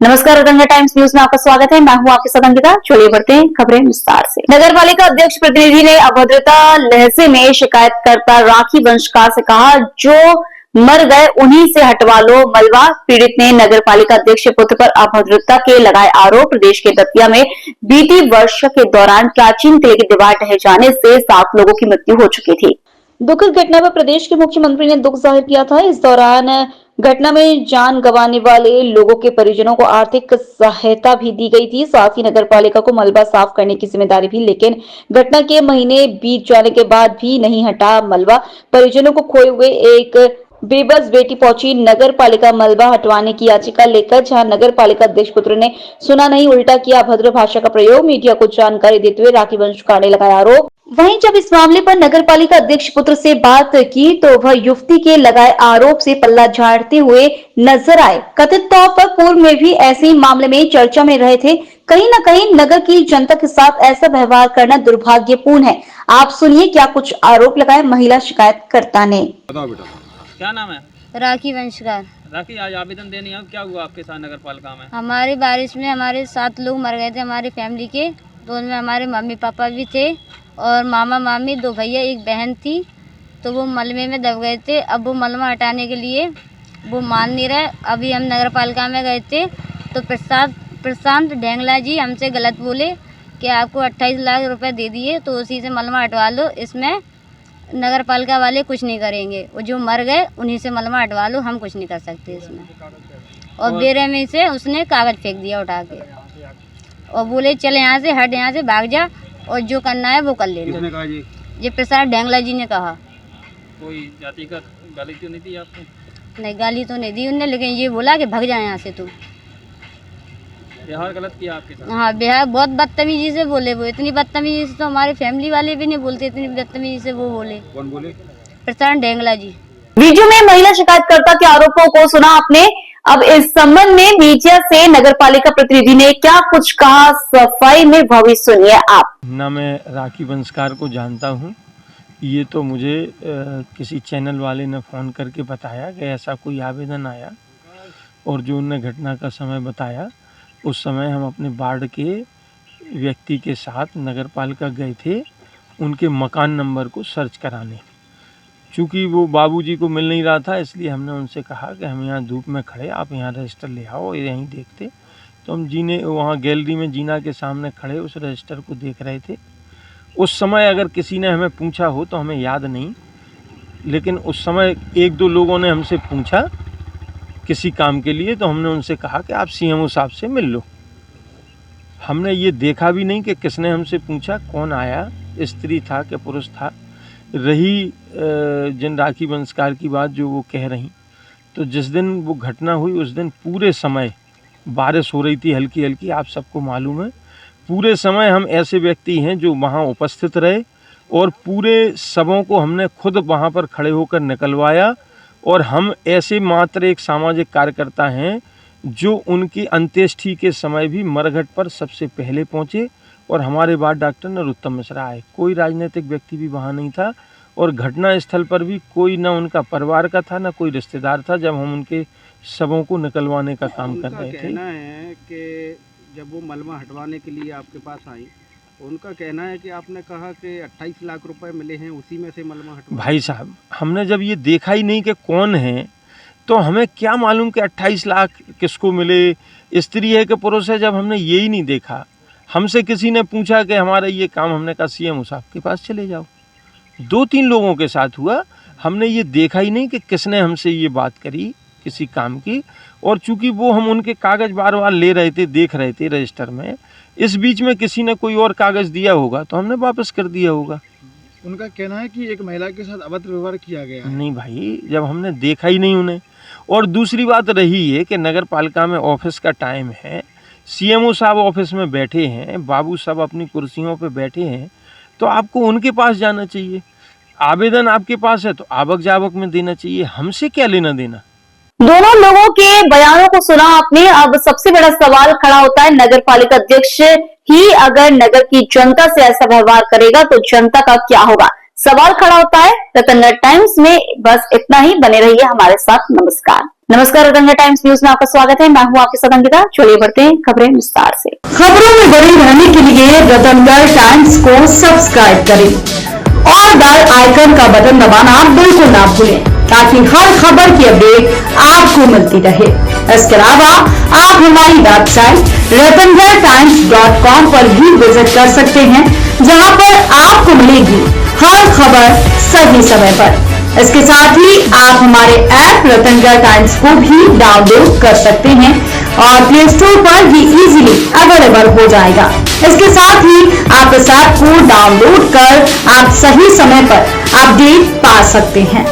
नमस्कार, Ganga times news में आपका स्वागत है। मैं हूं आपके साथ अंकिता। चलिए बढ़ते हैं खबरें विस्तार से। नगर पालिका अध्यक्ष प्रतिनिधि ने अभद्रता लहजे में शिकायतकर्ता राखी वंशकार से कहा, जो मर गए उन्हीं से हटवा लो मलबा। पीड़ित ने नगर पालिका अध्यक्ष के पुत्र पर अभद्रता के लगाए आरोप। प्रदेश के दतिया में बीती वर्ष के दौरान प्राचीन किले की दीवार ढह जाने से 7 लोगों की मृत्यु हो चुकी थी। दुखद घटना पर प्रदेश के मुख्यमंत्री ने दुख जाहिर किया था। इस दौरान घटना में जान गंवाने वाले लोगों के परिजनों को आर्थिक सहायता भी दी गई थी। साथ ही नगर पालिका को मलबा साफ करने की जिम्मेदारी भी, लेकिन घटना के महीने बीत जाने के बाद भी नहीं हटा मलबा। परिजनों को खोए हुए एक बेबस बेटी पहुंची नगर पालिका मलबा हटवाने की याचिका लेकर, जहां नगर पालिका अध्यक्ष पुत्र ने सुना नहीं, उल्टा किया अभद्र भाषा का प्रयोग। मीडिया को जानकारी देते हुए राखी वंशकार ने लगाया आरोप। वहीं जब इस मामले पर नगर पालिका अध्यक्ष पुत्र से बात की तो वह युवती के लगाए आरोप से पल्ला झाड़ते हुए नजर आए। कथित तौर पर पूर्व में भी ऐसे ही मामले में चर्चा में रहे थे। कहीं न कहीं नगर की जनता के साथ ऐसा व्यवहार करना दुर्भाग्यपूर्ण है। आप सुनिए क्या कुछ आरोप लगाए महिला शिकायतकर्ता ने। बताओ बेटा, क्या नाम है? राखी वंशकार। राखी, आज आवेदन देने आए, क्या हुआ आपके साथ नगर पालिका में? हमारी बारिश में हमारे 7 लोग मर गए थे हमारी फैमिली के। तो उनमें हमारे मम्मी पापा भी थे और मामा मामी, 2 भैया, 1 बहन थी। तो वो मलबे में दब गए थे। अब वो मलबा हटाने के लिए वो मान नहीं रहे। अभी हम नगर पालिका में गए थे तो प्रशांत ढेंगला जी हमसे गलत बोले कि आपको 28 लाख रुपए दे दिए तो उसी से मलबा हटवा लो, इसमें नगर पालिका वाले कुछ नहीं करेंगे। वो जो मर गए उन्हीं से मलबा हटवा लो, हम कुछ नहीं कर सकते इसमें। और बेरे में से उसने कागज फेंक दिया उठा के और बोले चले यहाँ से, हट यहाँ से, भाग जा और जो करना है वो कर लेना। किसने कहा जी? ये प्रसाद ढेंगला जी ने कहा। कोई जातिगत गाली तो नहीं दी आपको? नहीं, गाली तो नहीं दी उनने, लेकिन ये बोला कि भाग जाए यहाँ से तू। व्यवहार गलत किया आपके साथ? हाँ, बिहार बहुत बदतमीजी से बोले। वो इतनी बदतमीजी से तो हमारे फैमिली वाले भी नहीं बोलते, इतनी बदतमीजी से वो बोले। कौन बोले? प्रसाद ढेंगला जी। वीडियो में महिला शिकायतकर्ता के आरोपों को सुना आपने। अब इस संबंध में मीडिया से नगर पालिका प्रतिनिधि ने क्या कुछ कहा, सफाई में वह भी सुनिए आप। ना मैं राखी वंशकार को जानता हूँ, ये तो मुझे किसी चैनल वाले ने फ़ोन करके बताया कि ऐसा कोई आवेदन आया और जो उन्होंने घटना का समय बताया, उस समय हम अपने वार्ड के व्यक्ति के साथ नगर पालिका गए थे उनके मकान नंबर को सर्च कराने। चूँकि वो बाबूजी को मिल नहीं रहा था, इसलिए हमने उनसे कहा कि हम यहाँ धूप में खड़े, आप यहाँ रजिस्टर ले आओ, यहीं देखते। तो हम वहाँ गैलरी में जीना के सामने खड़े उस रजिस्टर को देख रहे थे। उस समय अगर किसी ने हमें पूछा हो तो हमें याद नहीं, लेकिन उस समय 1-2 लोगों ने हमसे पूछा किसी काम के लिए, तो हमने उनसे कहा कि आप सीएमओ साहब से मिल लो। हमने ये देखा भी नहीं कि किसने हमसे पूछा, कौन आया, स्त्री था कि पुरुष था। रही जिन राखी वंशकार की बात जो वो कह रही, तो जिस दिन वो घटना हुई उस दिन पूरे समय बारिश हो रही थी हल्की हल्की, आप सबको मालूम है। पूरे समय हम ऐसे व्यक्ति हैं जो वहाँ उपस्थित रहे और पूरे शवों को हमने खुद वहाँ पर खड़े होकर निकलवाया। और हम ऐसे मात्र एक सामाजिक कार्यकर्ता हैं जो उनकी अंत्येष्टि के समय भी मरघट पर सबसे पहले पहुँचे और हमारे बाद डॉक्टर नरोत्तम मिश्रा आए। कोई राजनीतिक व्यक्ति भी वहाँ नहीं था और घटना स्थल पर भी कोई ना उनका परिवार का था ना कोई रिश्तेदार था जब हम उनके शवों को निकलवाने का काम कर रहे थे। कहना है कि जब वो मलबा हटवाने के लिए आपके पास आई, उनका कहना है कि आपने कहा कि 28 लाख रुपए मिले हैं, उसी में से मलबा हटवा। भाई साहब, हमने जब ये देखा ही नहीं कि कौन है तो हमें क्या मालूम कि 28 लाख किसको मिले, स्त्री है कि पुरुष है, जब हमने ये ही नहीं देखा। हमसे किसी ने पूछा कि हमारा ये काम, हमने कहा सीएमओ साहब के पास चले जाओ। 2-3 लोगों के साथ हुआ, हमने ये देखा ही नहीं कि किसने हमसे ये बात करी किसी काम की। और चूंकि वो हम उनके कागज़ बार बार ले रहे थे, देख रहे थे रजिस्टर में, इस बीच में किसी ने कोई और कागज़ दिया होगा तो हमने वापस कर दिया होगा। उनका कहना है कि एक महिला के साथ अभद्र व्यवहार किया गया है। नहीं भाई, जब हमने देखा ही नहीं उन्हें। और दूसरी बात रही है कि नगर पालिका में ऑफिस का टाइम है, सीएमओ साहब ऑफिस में बैठे हैं, बाबू साहब अपनी कुर्सियों पे बैठे हैं, तो आपको उनके पास जाना चाहिए। आवेदन आपके पास है तो आवक जावक में देना चाहिए, हमसे क्या लेना देना। दोनों लोगों के बयानों को सुना आपने। अब सबसे बड़ा सवाल खड़ा होता है, नगर पालिका अध्यक्ष ही अगर नगर की जनता से ऐसा व्यवहार करेगा तो जनता का क्या होगा। सवाल खड़ा होता है। रतन टाइम्स में बस इतना ही। बने रहिए हमारे साथ। नमस्कार। नमस्कार, रतनगढ़ टाइम्स न्यूज में आपका स्वागत है। मैं हूं आपके साथ अंकिता। चलिए बढ़ते हैं खबरें विस्तार से। खबरों में बने रहने के लिए रतनगढ़ टाइम्स को सब्सक्राइब करें और बेल आइकन का बटन दबाना बिल्कुल ना भूलें ताकि हर खबर की अपडेट आपको मिलती रहे। इसके अलावा आप हमारी वेबसाइट ratangartimes.com पर भी विजिट कर सकते हैं, जहां पर आपको मिलेगी हर खबर सही समय पर। इसके साथ ही आप हमारे ऐप रतनगढ़ टाइम्स को भी डाउनलोड कर सकते हैं और प्ले स्टोर पर भी इजीली अवेलेबल हो जाएगा। इसके साथ ही आप इस ऐप को डाउनलोड कर आप सही समय पर अपडेट पा सकते हैं।